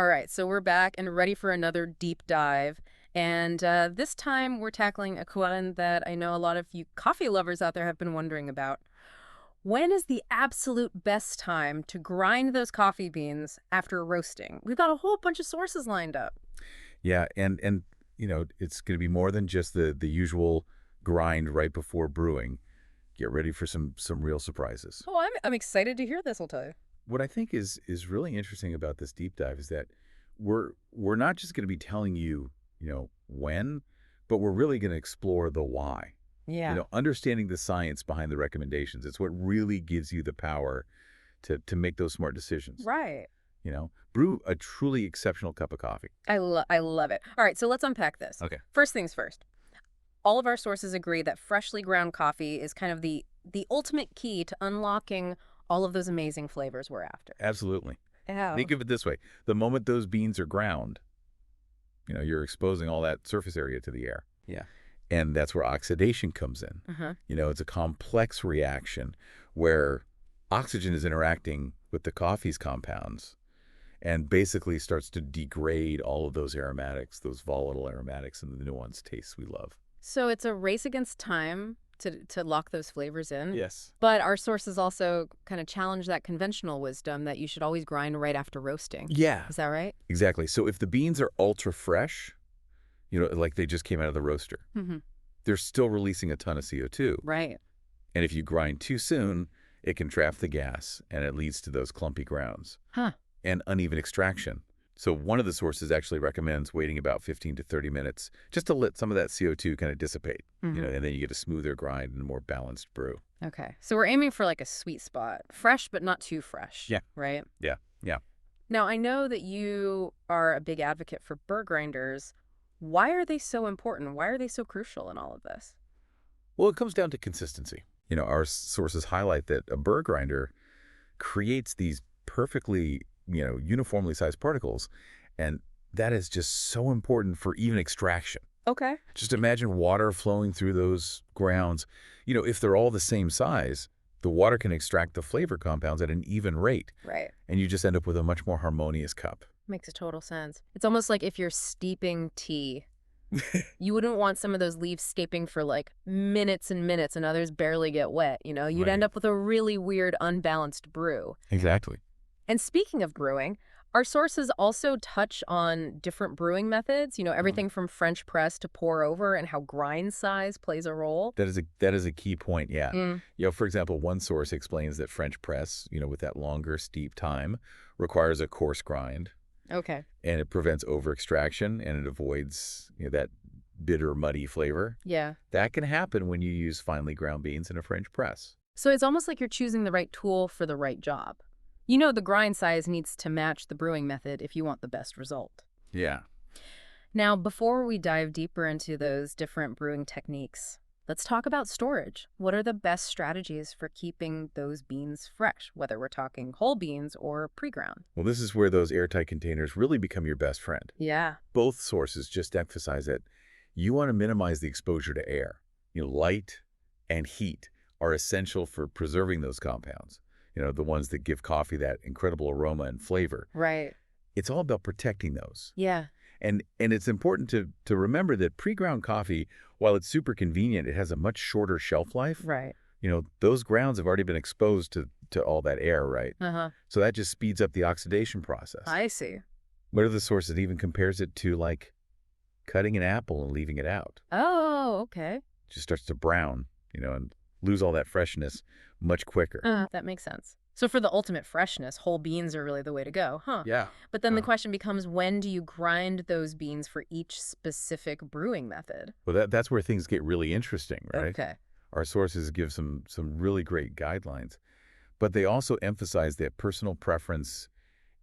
All right, so we're back and ready for another deep dive. And this time we're tackling a question that I know a lot of you coffee lovers out there have been wondering about. When is the absolute best time to grind those coffee beans after roasting? We've got a whole bunch of sources lined up. Yeah, and it's going to be more than just the usual grind right before brewing. Get ready for some real surprises. Oh, I'm excited to hear this, I'll tell you. What I think is really interesting about this deep dive is that we're not just going to be telling you, when, but we're really going to explore the why. Yeah. Understanding the science behind the recommendations. It's what really gives you the power to make those smart decisions. Right. Brew a truly exceptional cup of coffee. I love it. All right, so let's unpack this. Okay. First things first. All of our sources agree that freshly ground coffee is kind of the ultimate key to unlocking all of those amazing flavors we're after. Absolutely. Yeah. Think of it this way. The moment those beans are ground, you're exposing all that surface area to the air. Yeah. And that's where oxidation comes in. Uh-huh. It's a complex reaction where oxygen is interacting with the coffee's compounds and basically starts to degrade all of those aromatics, those volatile aromatics and the nuanced tastes we love. So it's a race against time to lock those flavors in. Yes. But our sources also kind of challenge that conventional wisdom that you should always grind right after roasting. Yeah. Is that right? Exactly. So if the beans are ultra fresh, like they just came out of the roaster, Mm-hmm. they're still releasing a ton of CO2. Right. And if you grind too soon, it can trap the gas, and it leads to those clumpy grounds Huh. and uneven extraction. So one of the sources actually recommends waiting about 15 to 30 minutes just to let some of that CO2 kind of dissipate, Mm-hmm. and then you get a smoother grind and a more balanced brew. Okay. So we're aiming for like a sweet spot. Fresh, but not too fresh. Yeah. Right? Yeah, yeah. Now, I know that you are a big advocate for burr grinders. Why are they so important? Why are they so crucial in all of this? Well, it comes down to consistency. Our sources highlight that a burr grinder creates these perfectly, uniformly sized particles, and that is just so important for even extraction. Okay. Just imagine water flowing through those grounds. If they're all the same size, the water can extract the flavor compounds at an even rate, Right. and you just end up with a much more harmonious cup. Makes a total sense. It's almost like if you're steeping tea, you wouldn't want some of those leaves steeping for like minutes and minutes and others barely get wet, You'd Right. end up with a really weird, unbalanced brew. Exactly. And speaking of brewing, our sources also touch on different brewing methods, everything from French press to pour over and how grind size plays a role. That is a key point, yeah. Mm. For example, one source explains that French press, with that longer steep time, requires a coarse grind, Okay. and it prevents over-extraction, and it avoids, that bitter, muddy flavor. Yeah. That can happen when you use finely ground beans in a French press. So it's almost like you're choosing the right tool for the right job. The grind size needs to match the brewing method if you want the best result. Yeah. Now, before we dive deeper into those different brewing techniques, let's talk about storage. What are the best strategies for keeping those beans fresh, whether we're talking whole beans or pre-ground? Well, this is where those airtight containers really become your best friend. Yeah. Both sources just emphasize that you want to minimize the exposure to air. Light and heat are essential for preserving those compounds, the ones that give coffee that incredible aroma and flavor. Right. It's all about protecting those. Yeah. And it's important to remember that pre-ground coffee, while it's super convenient, it has a much shorter shelf life. Right. Those grounds have already been exposed to all that air, right? Uh-huh. So that just speeds up the oxidation process. I see. One of the sources even compares it to like cutting an apple and leaving it out. Oh, okay. It just starts to brown, and lose all that freshness much quicker. That makes sense. So for the ultimate freshness, whole beans are really the way to go, huh? Yeah. But then the question becomes, when do you grind those beans for each specific brewing method? Well, that's where things get really interesting, right? Okay. Our sources give some really great guidelines, but they also emphasize that personal preference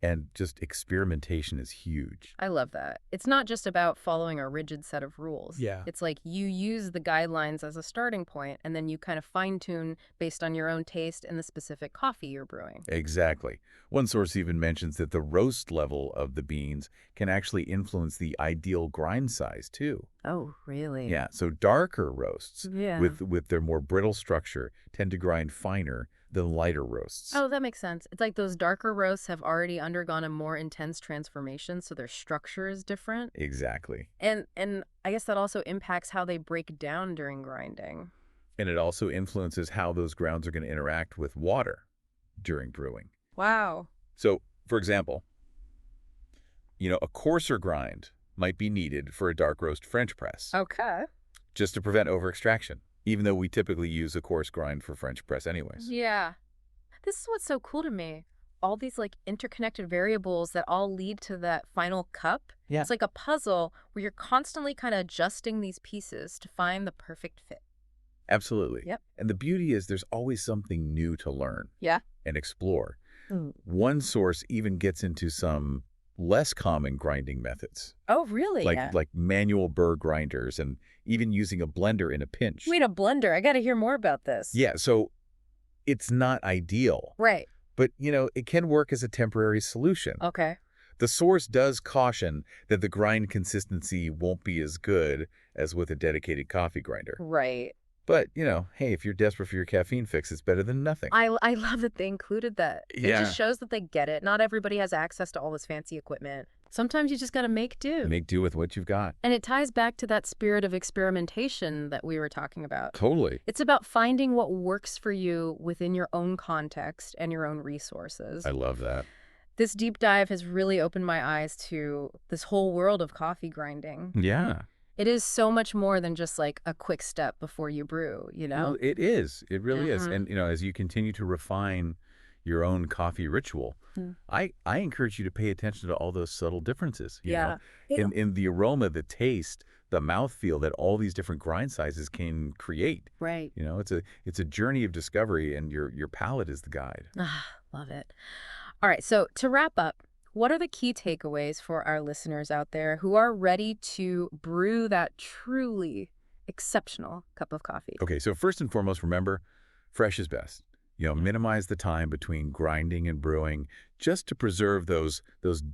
and just experimentation is huge. I love that. It's not just about following a rigid set of rules. Yeah. It's like you use the guidelines as a starting point, and then you kind of fine-tune based on your own taste and the specific coffee you're brewing. Exactly. One source even mentions that the roast level of the beans can actually influence the ideal grind size too. Oh, really? Yeah, so darker roasts Yeah. with their more brittle structure tend to grind finer than lighter roasts. Oh, that makes sense. It's like those darker roasts have already undergone a more intense transformation, so their structure is different. Exactly. And I guess that also impacts how they break down during grinding. And it also influences how those grounds are going to interact with water during brewing. Wow. So, for example, a coarser grind might be needed for a dark roast French press, Okay. just to prevent over-extraction, even though we typically use a coarse grind for French press anyways. Yeah. This is what's so cool to me. All these like interconnected variables that all lead to that final cup. Yeah. It's like a puzzle where you're constantly kind of adjusting these pieces to find the perfect fit. Absolutely. Yep. And the beauty is there's always something new to learn Yeah. and explore. Mm. One source even gets into some less common grinding methods, Oh, really? like Yeah. like manual burr grinders and even using a blender in a pinch. Wait, a blender. I got to hear more about this. Yeah, so it's not ideal, Right. but it can work as a temporary solution. Okay. The source does caution that the grind consistency won't be as good as with a dedicated coffee grinder. Right. But, hey, if you're desperate for your caffeine fix, it's better than nothing. I love that they included that. It Yeah. just shows that they get it. Not everybody has access to all this fancy equipment. Sometimes you just got to make do. Make do with what you've got. And it ties back to that spirit of experimentation that we were talking about. Totally. It's about finding what works for you within your own context and your own resources. I love that. This deep dive has really opened my eyes to this whole world of coffee grinding. Yeah. It is so much more than just like a quick step before you brew, Well, it is. It really is. Mhm. And, as you continue to refine your own coffee ritual, Mm. I encourage you to pay attention to all those subtle differences, Yeah. in the aroma, the taste, the mouthfeel that all these different grind sizes can create. Right. It's a journey of discovery, and your palate is the guide. Ah, love it. All right. So to wrap up, what are the key takeaways for our listeners out there who are ready to brew that truly exceptional cup of coffee? Okay, so first and foremost, remember, fresh is best. Minimize the time between grinding and brewing just to preserve those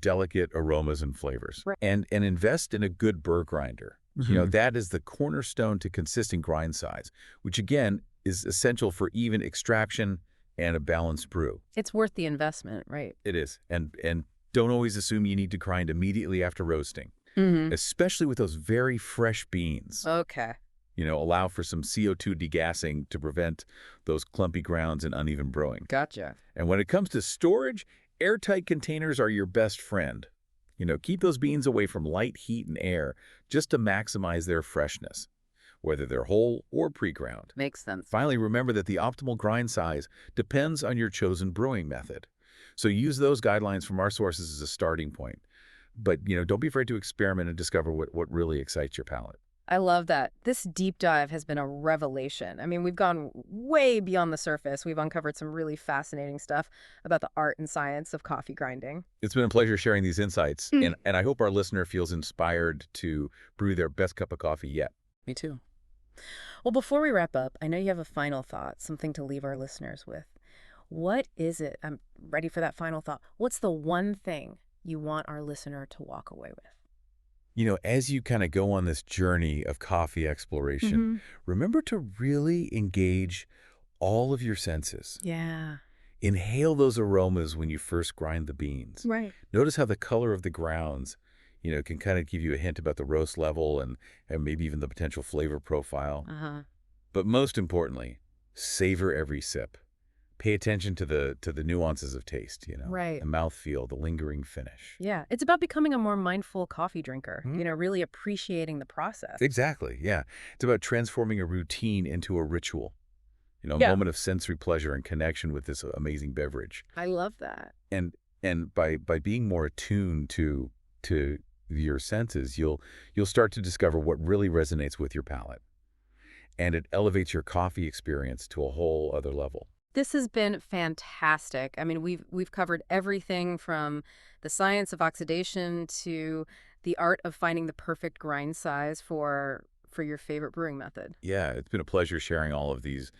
delicate aromas and flavors. Right. And invest in a good burr grinder. Mhm. That is the cornerstone to consistent grind size, which again is essential for even extraction and a balanced brew. It's worth the investment, right? It is. And don't always assume you need to grind immediately after roasting, Mm-hmm. especially with those very fresh beans. Okay. Allow for some CO2 degassing to prevent those clumpy grounds and uneven brewing. Gotcha. And when it comes to storage, airtight containers are your best friend. Keep those beans away from light heat and air just to maximize their freshness, whether they're whole or pre-ground. Makes sense. Finally, remember that the optimal grind size depends on your chosen brewing method. So use those guidelines from our sources as a starting point. But, don't be afraid to experiment and discover what really excites your palate. I love that. This deep dive has been a revelation. I mean, we've gone way beyond the surface. We've uncovered some really fascinating stuff about the art and science of coffee grinding. It's been a pleasure sharing these insights, Mm. and I hope our listener feels inspired to brew their best cup of coffee yet. Me too. Well, before we wrap up, I know you have a final thought, something to leave our listeners with. What is it? I'm ready for that final thought. What's the one thing you want our listener to walk away with? As you kind of go on this journey of coffee exploration, remember to really engage all of your senses. Yeah. Inhale those aromas when you first grind the beans. Right. Notice how the color of the grounds, can kind of give you a hint about the roast level and maybe even the potential flavor profile. Uh-huh. But most importantly, savor every sip. Pay attention to the nuances of taste, Right. the mouthfeel, the lingering finish. Yeah. It's about becoming a more mindful coffee drinker, Mhm. really appreciating the process. Exactly, yeah. It's about transforming a routine into a ritual, a Yeah. moment of sensory pleasure and connection with this amazing beverage. I love that. And by being more attuned to your senses, you'll start to discover what really resonates with your palate. And it elevates your coffee experience to a whole other level. This has been fantastic. I mean, we've covered everything from the science of oxidation to the art of finding the perfect grind size for your favorite brewing method. Yeah, it's been a pleasure sharing all of these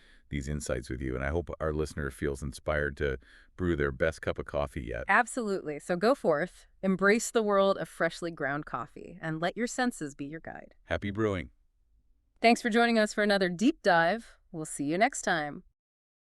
insights with you, and I hope our listener feels inspired to brew their best cup of coffee yet. Absolutely. So go forth, embrace the world of freshly ground coffee, and let your senses be your guide. Happy brewing. Thanks for joining us for another deep dive. We'll see you next time.